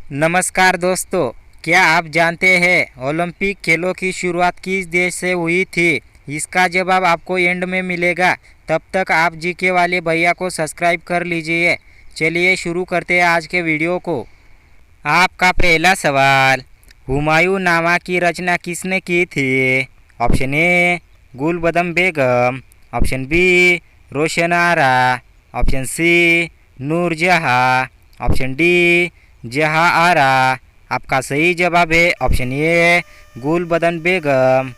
नमस्कार दोस्तों, क्या आप जानते हैं ओलंपिक खेलों की शुरुआत किस देश से हुई थी? इसका जवाब आपको एंड में मिलेगा। तब तक आप जीके वाले भैया को सब्सक्राइब कर लीजिए। चलिए शुरू करते हैं आज के वीडियो को। आपका पहला सवाल, हुमायूं नामा की रचना किसने की थी? Option A Gulbadan Begum, option B Roshan Ara, option C Nurjahan, option D Jahan Ara. आपका सही जवाब है option A Gulbadan Begum.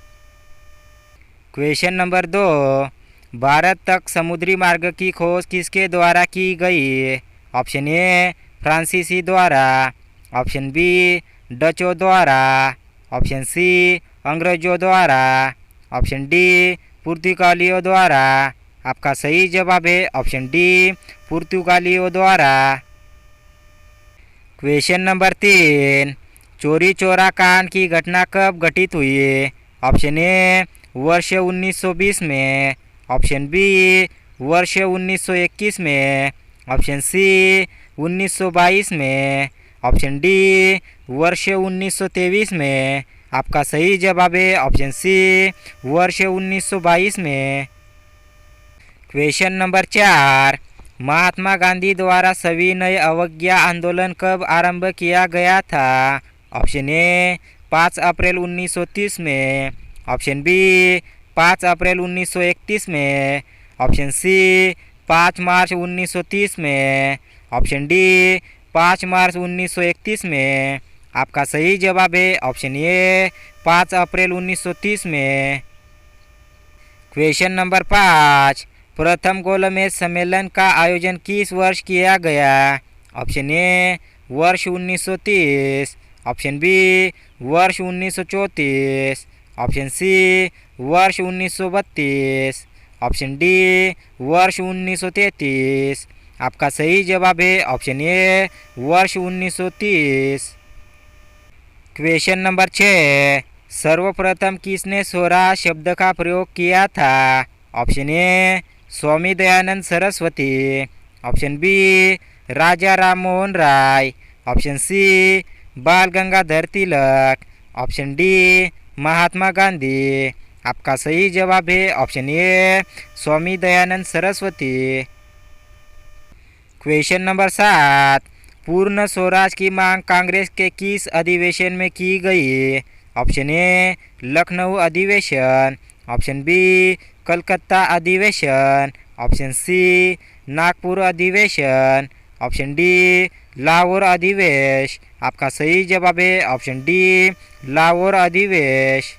Question number 2, Bharat तक समुद्री मार्ग की खोज किसके द्वारा की गई? ऑप्शन ए फ्रांसीसी द्वारा, ऑप्शन बी डचों द्वारा, ऑप्शन सी अंग्रेजों द्वारा, ऑप्शन डी पुर्तगालियों द्वारा। आपका सही जवाब है ऑप्शन डी पुर्तगालियों द्वारा। क्वेश्चन नंबर 3, चोरी चोरा कांड की घटना कब घटित हुई? ऑप्शन ए वर्ष 1920 में, ऑप्शन बी वर्ष 1921 में, ऑप्शन सी 1922 में, ऑप्शन डी वर्ष 1923 में। आपका सही जवाब है ऑप्शन सी वर्ष 1922 में। क्वेश्चन नंबर 4, महात्मा गांधी द्वारा सविनय अवज्ञा आंदोलन कब आरंभ किया गया था? ऑप्शन ए 5 अप्रैल 1930 में, ऑप्शन बी 5 अप्रैल 1931 में, ऑप्शन सी 5 मार्च 1930 में, ऑप्शन डी 5 मार्च 1931 में। आपका सही जवाब है ऑप्शन ए 5 अप्रैल 1930 में। क्वेश्चन नंबर 5, प्रथम गोलमेज सम्मेलन का आयोजन किस वर्ष किया गया? ऑप्शन ए वर्ष 1930, ऑप्शन बी वर्ष 1934, ऑप्शन सी वर्ष 1932, ऑप्शन डी वर्ष 1933। आपका सही जवाब है ऑप्शन ए वर्ष 1930। क्वेश्चन नंबर 6, सर्वप्रथम किसने स्वराज शब्द का प्रयोग किया था? Option A Swami Dayanand Saraswati, option B Raja Ram Mohan Roy, option C Bal Gangadhar Tilak, option D Mahatma Gandhi. आपका सही जवाब है option A Swami Dayanand Saraswati. Question number 7, Purna Swaraj की मांग कांग्रेस के किस अधिवेशन में की गई? ऑप्शन ए लखनऊ अधिवेशन, ऑप्शन बी कलकत्ता अधिवेशन, ऑप्शन सी नागपुर अधिवेशन, ऑप्शन डी लाहौर अधिवेश। आपका सही जवाब है ऑप्शन डी लाहौर अधिवेश।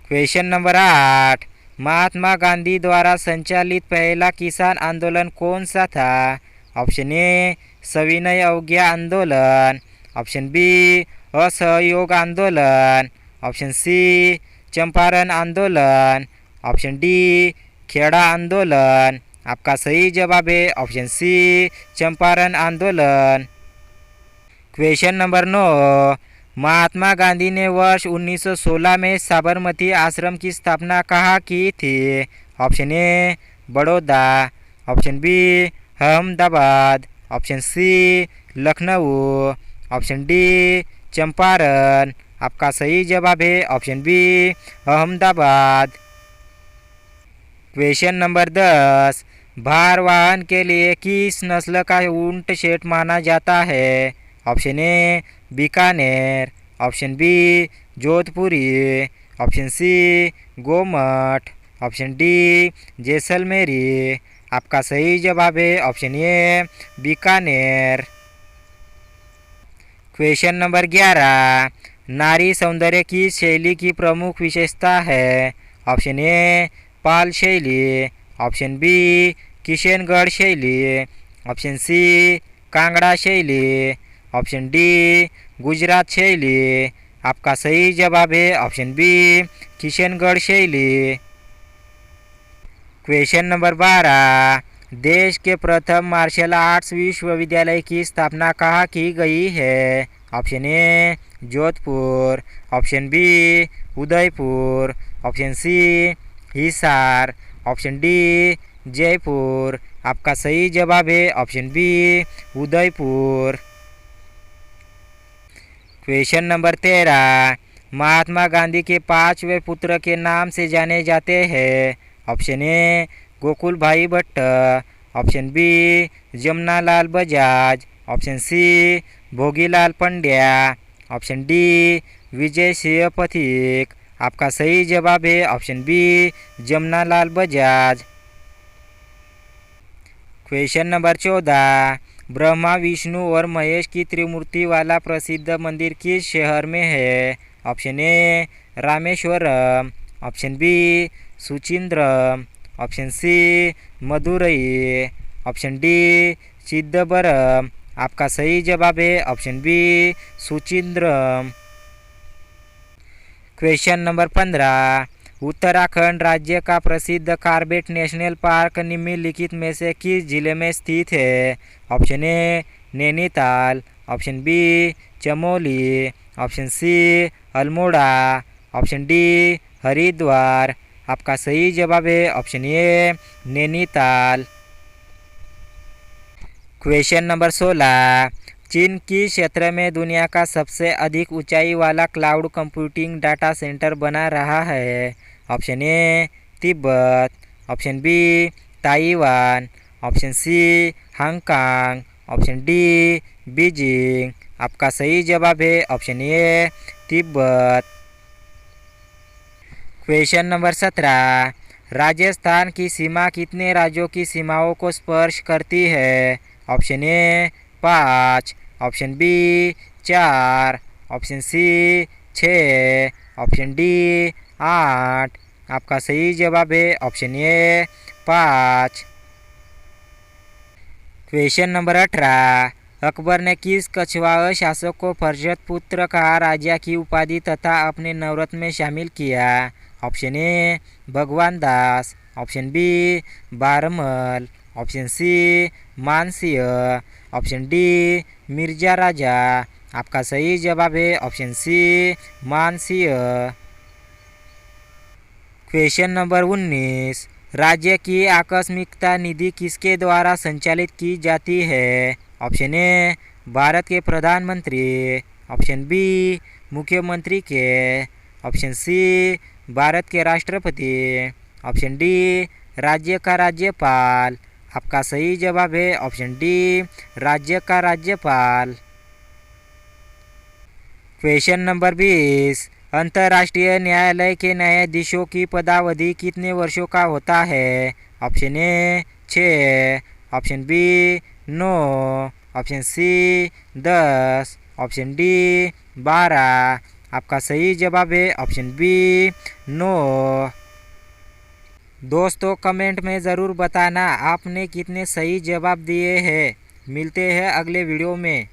क्वेश्चन नंबर 8, महात्मा गांधी द्वारा संचालित पहला किसान आंदोलन कौन सा था? ऑप्शन ए सविनय अवज्ञा आंदोलन, ऑप्शन बी असहयोग आंदोलन, ऑप्शन सी चंपारण आंदोलन, ऑप्शन डी खेड़ा आंदोलन। आपका सही जवाब है ऑप्शन सी चंपारण आंदोलन। क्वेश्चन नंबर 9, महात्मा गांधी ने वर्ष 1916 में साबरमती आश्रम की स्थापना कहाँ की थी? Option A Baroda, option B Ahmedabad, option C Lucknow, option D Champaran. आपका सही जवाब है option B Ahmedabad. Question number 10, भार वाहन के लिए किस नस्ल का ऊंट श्रेष्ठ माना जाता है? Option A Bikaner, option B Jodhpuri, option C Gomath, option D Jaisalmeri. आपका सही जवाब है option A Bikaner. Question number 11, नारी सौंदर्य की शैली की प्रमुख विशेषता है? ऑप्शन ए पाल शैली, ऑप्शन बी किशनगढ़ शैली, ऑप्शन सी कांगड़ा शैली, ऑप्शन डी गुजरात शैली। आपका सही जवाब है ऑप्शन बी किशनगढ़ शैली। क्वेश्चन नंबर 12, देश के प्रथम मार्शल आर्ट्स विश्वविद्यालय की स्थापना कहाँ की गई है? Option A Jodhpur, option B Udaipur, option C Hisar, option D Jaipur. आपका सही जवाब है option B Udaipur. Question number 13, Mahatma Gandhi के 5वें पुत्र के नाम से जाने जाते हैं। Option A Gokul Bhai Bhatt, option B Jamnalal Bajaj, option C Bhogilal Pandya, option D Vijay Singh Pathik. आपका सही जवाब है option B Jamnalal Bajaj. Question number 14, Brahma Vishnu और महेश की त्रिमूर्ति वाला प्रसिद्ध मंदिर किस शहर में है। Option A Rameswaram, option B Suchindram, option C Madurai, option D Chidambaram. आपका सही जवाब है option B Suchindram. Question number 15, Uttarakhand राज्य का प्रसिद्ध कॉर्बेट नेशनल पार्क निम्नलिखित में से किस जिले में स्थित है। Option A Nainital, option B Chamoli, option C Almora, option D Haridwar. आपका सही जवाब है option A Nainital. Question number 16, चीन किस क्षेत्र में दुनिया का सबसे अधिक ऊंचाई वाला क्लाउड कंप्यूटिंग डाटा सेंटर बना रहा है। Option A Tibet, option B Taiwan, option C Hong Kong, option D Beijing. आपका सही जवाब है option A Tibet. Question number 17, Rajasthan की सीमा कितने राज्यों की सीमाओं को स्पर्श करती है। Option A 5, option B 4, option C 6, option D 8। आपका सही जवाब है option A 5। Question number 18, Akbar ने किस कछवाह शासक को फर्जत पुत्र का राजा की उपाधि तथा अपने नवरत्न में शामिल किया। Option A Bhagwan Das, option B Barmal, option C Mansingh, option D Mirza Raja. आपका सही जवाब है option C Mansingh. Question number 19, राज्य की आकस्मिकता निधि किसके द्वारा संचालित की जाती है। ऑप्शन ए भारत के प्रधानमंत्री, ऑप्शन बी मुख्यमंत्री के, ऑप्शन सी भारत के राष्ट्रपति, ऑप्शन डी राज्य का राज्यपाल। आपका सही जवाब है ऑप्शन डी राज्य का राज्यपाल। क्वेश्चन नंबर 20, अंतर्राष्ट्रीय न्यायालय के न्यायाधीशों की पदावधि कितने वर्षों का होता है। Option A 6, option B 9, option C 10, option D 12। आपका सही जवाब है ऑप्शन बी 9। दोस्तों कमेंट में ज़रूर बताना आपने कितने सही जवाब दिए हैं। मिलते हैं अगले वीडियो में।